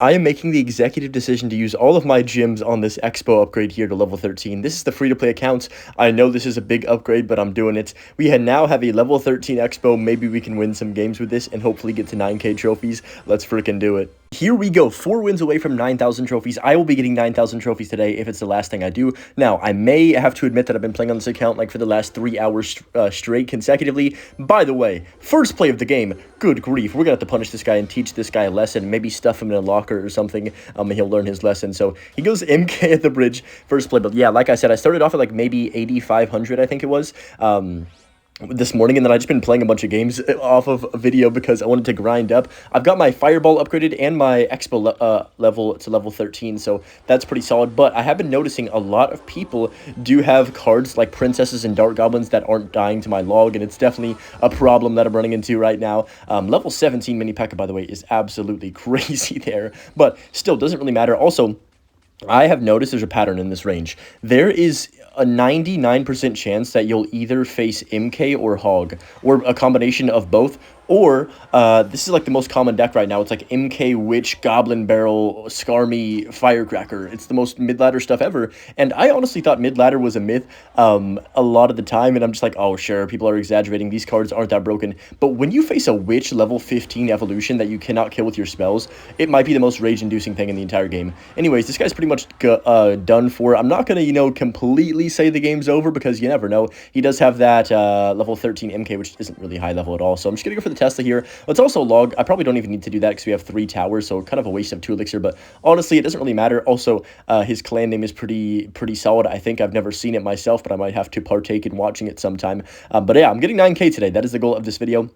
I am making the executive decision to use all of my gems on this Expo upgrade here to level 13. This is the free-to-play account. I know this is a big upgrade, but I'm doing it. Now have a level 13 Expo. Maybe we can win some games with this and hopefully get to 9K trophies. Let's freaking do it. Here we go, 4 wins away from 9,000 trophies. I will be getting 9,000 trophies today if it's the last thing I do. Now, I may have to admit that I've been playing on this account like for the last 3 hours straight consecutively. By the way, first play of the game, good grief, we're gonna have to punish this guy and teach this guy a lesson, maybe stuff him in a locker or something, and he'll learn his lesson. So he goes MK at the bridge, first play, but yeah, like I said, I started off at like maybe 8,500, I think it was, this morning, and then I've just been playing a bunch of games off of a video because I wanted to grind up. I've got my Fireball upgraded and my Expo level to level 13, so that's pretty solid, but I have been noticing a lot of people do have cards like Princesses and Dark Goblins that aren't dying to my log, and it's definitely a problem that I'm running into right now. Level 17 mini P.E.K.K.A, by the way, is absolutely crazy there, but still doesn't really matter. Also, I have noticed there's a pattern in this range. There is a 99% chance that you'll either face MK or Hog, or a combination of both, or this is like the most common deck right now. It's like MK, Witch, Goblin Barrel, Skarmy, Firecracker. It's the most mid-ladder stuff ever, and I honestly thought mid-ladder was a myth a lot of the time, and I'm just like, oh, sure, people are exaggerating. These cards aren't that broken. But when you face a Witch level 15 evolution that you cannot kill with your spells, it might be the most rage-inducing thing in the entire game. Anyways, this guy's pretty much done for. I'm not going to, completely say the game's over because you never know. He does have that level 13 MK, which isn't really high level at all, so I'm just going to go for the Tesla here. Let's also log. I probably don't even need to do that because we have 3 towers, so kind of a waste of 2 elixir, but honestly, it doesn't really matter. Also, his clan name is pretty solid. I think I've never seen it myself, but I might have to partake in watching it sometime. But yeah, I'm getting 9K today. That is the goal of this video.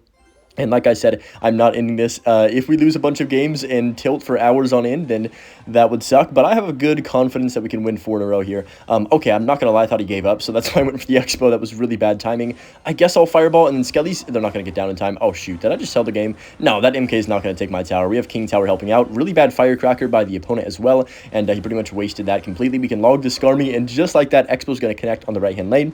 And like I said, I'm not ending this. If we lose a bunch of games and tilt for hours on end, then that would suck. But I have a good confidence that we can win 4 in a row here. Okay, I'm not going to lie, I thought he gave up. So that's why I went for the Expo. That was really bad timing. I guess I'll Fireball, and then Skellies, they're not going to get down in time. Oh, shoot. Did I just sell the game? No, that MK is not going to take my tower. We have King Tower helping out. Really bad Firecracker by the opponent as well. And he pretty much wasted that completely. We can log the Skarmy, and just like that, Expo's going to connect on the right-hand lane,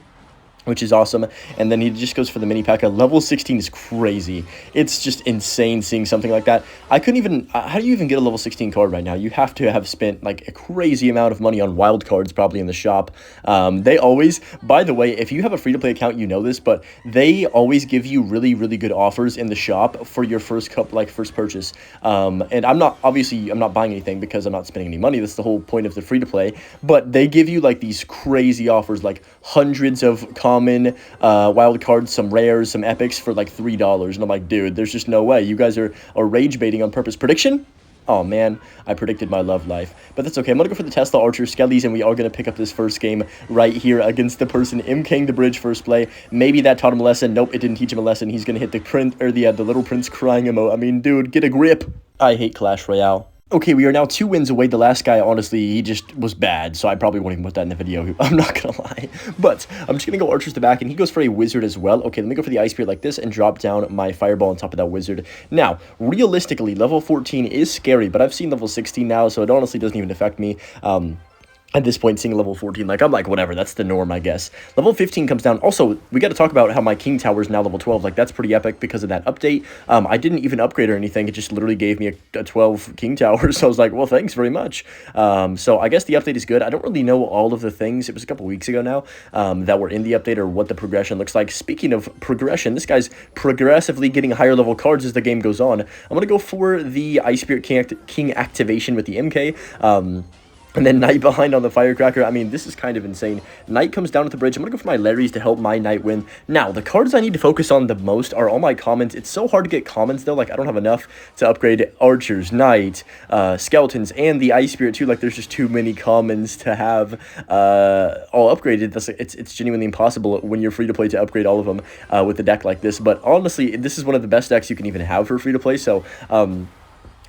which is awesome. And then he just goes for the mini P.E.K.K.A. Level 16 is crazy. It's just insane seeing something like that. I couldn't even, how do you even get a level 16 card right now? You have to have spent like a crazy amount of money on wild cards probably in the shop. They always, by the way, if you have a free-to-play account, you know this, but they always give you really good offers in the shop for your first purchase. And I'm not buying anything because I'm not spending any money. That's the whole point of the free-to-play. But they give you like these crazy offers, like hundreds of common wild cards, some rares, some epics for like $3, and I'm like, dude, there's just no way. You guys are rage baiting on purpose. Prediction? Oh man, I predicted my love life, but that's okay. I'm gonna go for the Tesla Archer Skellies, and we are gonna pick up this first game right here against the person MKing the bridge first play. Maybe that taught him a lesson. Nope, it didn't teach him a lesson. He's gonna hit the the little prince crying emote. I mean, dude, get a grip. I hate Clash Royale. Okay, we are now 2 wins away. The last guy, honestly, he just was bad, so I probably won't even put that in the video. I'm not gonna lie. But I'm just gonna go Archers to back, and he goes for a Wizard as well. Okay, let me go for the Ice Spear like this and drop down my Fireball on top of that Wizard. Now, realistically, level 14 is scary, but I've seen level 16 now, so it honestly doesn't even affect me. At this point, seeing level 14, like, I'm like, whatever, that's the norm, I guess. Level 15 comes down. Also, we got to talk about how my King Tower is now level 12. Like, that's pretty epic because of that update. I didn't even upgrade or anything. It just literally gave me a 12 King Tower, so I was like, well, thanks very much. So I guess the update is good. I don't really know all of the things. It was a couple weeks ago now that were in the update or what the progression looks like. Speaking of progression, this guy's progressively getting higher level cards as the game goes on. I'm going to go for the Ice Spirit King activation with the MK. And then Knight behind on the Firecracker. I mean, this is kind of insane. Knight comes down at the bridge. I'm going to go for my Larrys to help my Knight win. Now, the cards I need to focus on the most are all my commons. It's so hard to get commons, though. Like, I don't have enough to upgrade Archers, Knight, Skeletons, and the Ice Spirit, too. Like, there's just too many commons to have all upgraded. It's genuinely impossible when you're free-to-play to upgrade all of them with a deck like this. But honestly, this is one of the best decks you can even have for free-to-play, so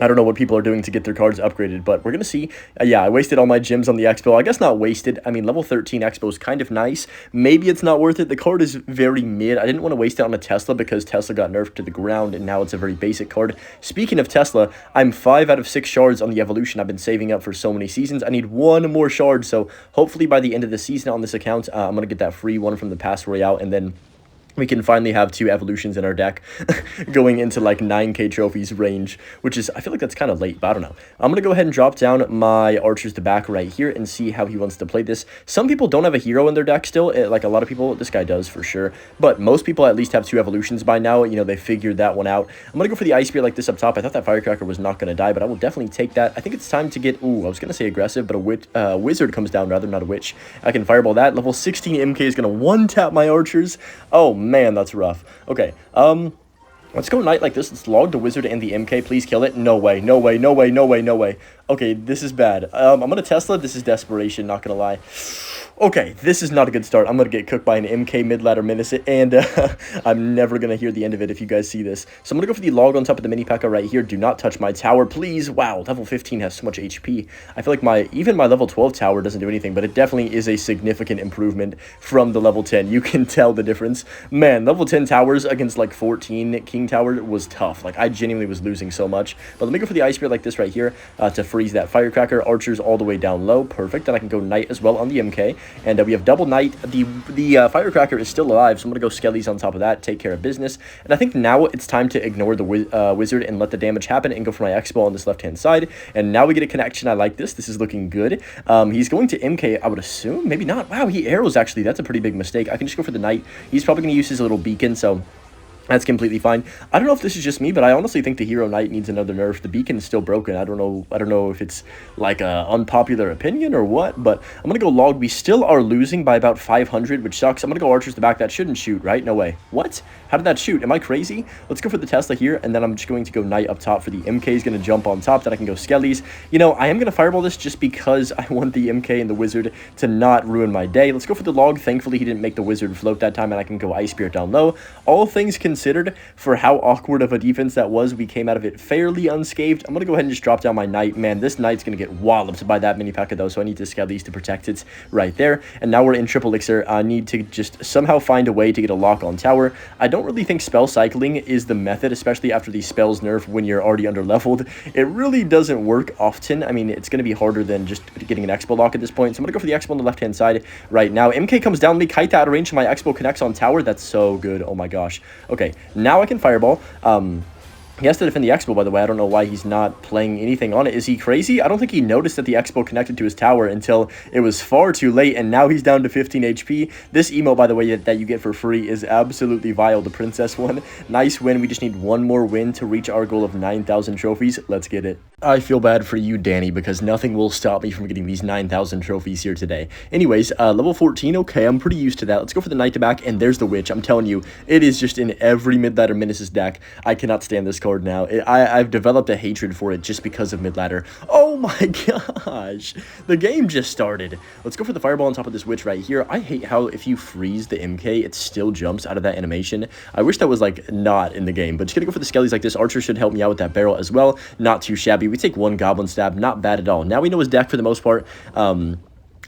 I don't know what people are doing to get their cards upgraded, but we're going to see. Yeah, I wasted all my gems on the Expo. I guess not wasted. I mean, level 13 Expo is kind of nice. Maybe it's not worth it. The card is very mid. I didn't want to waste it on a Tesla because Tesla got nerfed to the ground, and now it's a very basic card. Speaking of Tesla, I'm 5 out of 6 shards on the evolution. I've been saving up for so many seasons. I need 1 more shard, so hopefully by the end of the season on this account, I'm going to get that free one from the past Royale, and then we can finally have 2 evolutions in our deck going into like 9k trophies range, which is, I feel like that's kind of late, but I don't know. I'm going to go ahead and drop down my archers to back right here and see how he wants to play this. Some people don't have a hero in their deck still, like a lot of people. This guy does for sure, but most people at least have 2 evolutions by now. You know, they figured that one out. I'm going to go for the ice spear like this up top. I thought that firecracker was not going to die, but I will definitely take that. I think it's time to get, ooh, I was going to say aggressive, but a wizard comes down rather, not a witch. I can fireball that. Level 16 MK is going to one-tap my archers. Oh, man, that's rough. Okay, let's go knight like this. Let's log the wizard and the MK. Please kill it. No way, no way, no way, no way, no way. Okay, this is bad. I'm gonna Tesla. This is desperation, not gonna lie. Okay, this is not a good start. I'm gonna get cooked by an MK mid-ladder menace, and I'm never gonna hear the end of it if you guys see this. So I'm gonna go for the log on top of the mini P.E.K.K.A right here. Do not touch my tower, please. Wow, level 15 has so much HP. I feel like even my level 12 tower doesn't do anything, but it definitely is a significant improvement from the level 10. You can tell the difference. Man, level 10 towers against like 14 king tower was tough. Like, I genuinely was losing so much. But let me go for the ice spear like this right here to freeze that firecracker. Archers all the way down low. Perfect. And I can go knight as well on the MK. And we have double knight. The firecracker is still alive, so I'm going to go skellies on top of that, take care of business. And I think now it's time to ignore the wizard and let the damage happen and go for my X-Ball on this left-hand side. And now we get a connection. I like this. This is looking good. He's going to MK, I would assume. Maybe not. Wow, he arrows, actually. That's a pretty big mistake. I can just go for the knight. He's probably going to use his little beacon, so that's completely fine. I don't know if this is just me, but I honestly think the hero knight needs another nerf. The beacon is still broken. I don't know if it's like a unpopular opinion or what, but I'm gonna go log. We still are losing by about 500, which sucks. I'm gonna go archers to back. That shouldn't shoot, right? No way. What? How did that shoot? Am I crazy? Let's go for the Tesla here, and then I'm just going to go knight up top for the MK. Is gonna jump on top. Then I can go skellies. You know, I am gonna fireball this just because I want the MK and the wizard to not ruin my day. Let's go for the log. Thankfully, he didn't make the wizard float that time, and I can go ice spear down low. All things considered, for how awkward of a defense that was, we came out of it fairly unscathed. I'm going to go ahead and just drop down my knight. Man, this knight's going to get walloped by that mini P.E.K.K.A though, so I need to skellies to protect it right there. And now we're in triple elixir. I need to just somehow find a way to get a lock on tower. I don't really think spell cycling is the method, especially after these spells nerf when you're already under leveled. It really doesn't work often. I mean, it's going to be harder than just getting an Expo lock at this point. So I'm going to go for the Expo on the left-hand side right now. MK comes down, me kite that out of range, and my Expo connects on tower. That's so good. Oh my gosh. Okay, now I can fireball. He has to defend the Expo, by the way. I don't know why he's not playing anything on it. Is he crazy? I don't think he noticed that the Expo connected to his tower until it was far too late, and now he's down to 15 HP. This emote, by the way, that you get for free is absolutely vile, the princess one. Nice win. We just need one more win to reach our goal of 9,000 trophies. Let's get it. I feel bad for you, Danny, because nothing will stop me from getting these 9,000 trophies here today. Anyways, level 14, okay, I'm pretty used to that. Let's go for the knight to back, and there's the witch. I'm telling you, it is just in every mid-ladder menaces deck. I cannot stand this card now. I've developed a hatred for it just because of mid-ladder. Oh my gosh, the game just started. Let's go for the fireball on top of this witch right here. I hate how if you freeze the MK, it still jumps out of that animation. I wish that was like not in the game, but just gonna go for the skellies like this. Archer should help me out with that barrel as well. Not too shabby. We take one goblin stab, not bad at all. Now we know his deck for the most part.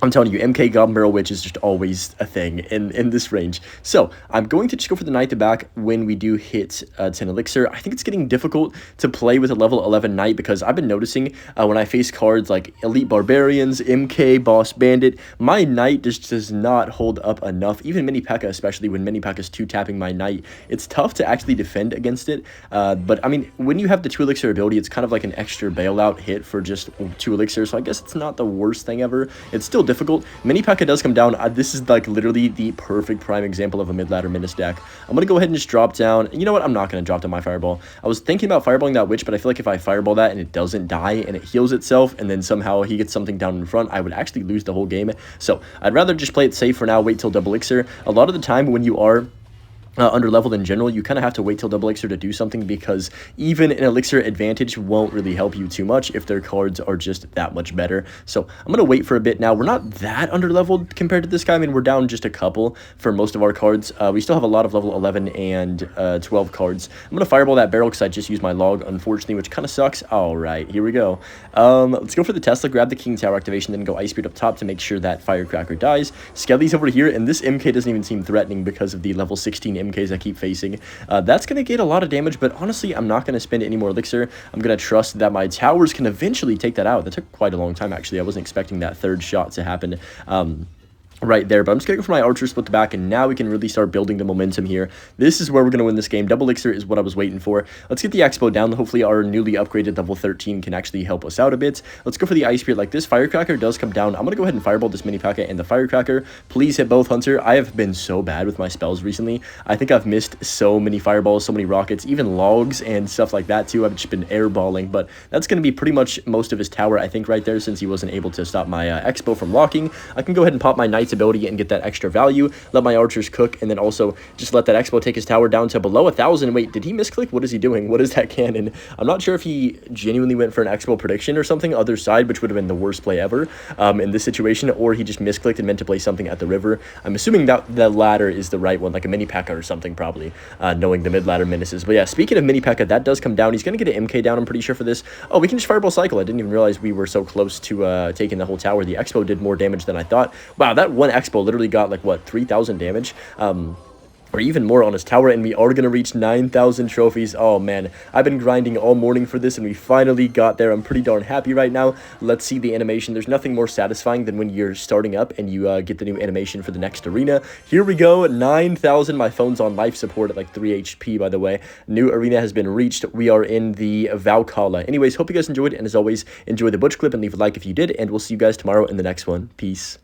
I'm telling you, MK Goblin Barrel Witch is just always a thing in this range. So, I'm going to just go for the Knight to back when we do hit 10 Elixir. I think it's getting difficult to play with a level 11 Knight because I've been noticing when I face cards like Elite Barbarians, MK, Boss Bandit, my Knight just does not hold up enough. Even Mini P.E.K.K.A, especially when Mini P.E.K.K.A is 2-tapping my Knight. It's tough to actually defend against it. But, I mean, when you have the 2 Elixir ability, it's kind of like an extra bailout hit for just 2 Elixir. So, I guess it's not the worst thing ever. It's still difficult. Mini P.E.K.K.A does come down. This is like literally the perfect prime example of a mid-ladder menace deck. I'm going to go ahead and just drop down. You know what? I'm not going to drop down my fireball. I was thinking about fireballing that witch, but I feel like if I fireball that and it doesn't die and it heals itself and then somehow he gets something down in front, I would actually lose the whole game. So I'd rather just play it safe for now, wait till double elixir. A lot of the time when you are under leveled in general, you kind of have to wait till double elixir to do something because even an elixir advantage won't really help you too much if their cards are just that much better. So I'm going to wait for a bit now. We're not that under leveled compared to this guy. I mean, we're down just a couple for most of our cards. We still have a lot of level 11 and 12 cards. I'm going to fireball that barrel because I just used my log, unfortunately, which kind of sucks. All right, here we go. Let's go for the Tesla, grab the King Tower activation, then go Ice Speed up top to make sure that Firecracker dies. Skelly's over here, and this MK doesn't even seem threatening because of the level 16 MKs I keep facing. That's going to get a lot of damage, but honestly, I'm not going to spend any more elixir. I'm going to trust that my towers can eventually take that out. That took quite a long time, actually. I wasn't expecting that third shot to happen. right there. But I'm just going to go for my archer, split the back, and now we can really start building the momentum here. This is where we're going to win this game. Double elixir is what I was waiting for. Let's get the expo down. Hopefully our newly upgraded level 13 can actually help us out a bit. Let's go for the ice spirit. Like, this firecracker does come down. I'm going to go ahead and fireball this mini packet and the firecracker. Please hit both, Hunter. I have been so bad with my spells recently. I think I've missed so many fireballs, so many rockets, even logs and stuff like that too. I've just been airballing, but that's going to be pretty much most of his tower, I think, right there, since he wasn't able to stop my expo from locking. I can go ahead and pop my knight's ability and get that extra value, let my archers cook, and then also just let that expo take his tower down to below 1,000. Wait, did he misclick? What is he doing? What is that cannon? I'm not sure if he genuinely went for an expo prediction or something other side, which would have been the worst play ever in this situation, or he just misclicked and meant to play something at the river. I'm assuming that the latter is the right one, like a mini P.E.K.K.A. or something, probably, knowing the mid ladder menaces. But yeah, speaking of mini P.E.K.K.A., that does come down. He's going to get an MK down, I'm pretty sure, for this. Oh, we can just fireball cycle. I didn't even realize we were so close to taking the whole tower. The expo did more damage than I thought. Wow, that one expo literally got like what, 3,000 damage, or even more on his tower, and we are going to reach 9,000 trophies. Oh man, I've been grinding all morning for this, and we finally got there. I'm pretty darn happy right now. Let's see the animation. There's nothing more satisfying than when you're starting up and you get the new animation for the next arena. Here we go, 9,000. My phone's on life support at like 3 HP, by the way. New arena has been reached. We are in the Valhalla. Anyways, hope you guys enjoyed, and as always, enjoy the Butch clip and leave a like if you did, and we'll see you guys tomorrow in the next one. Peace.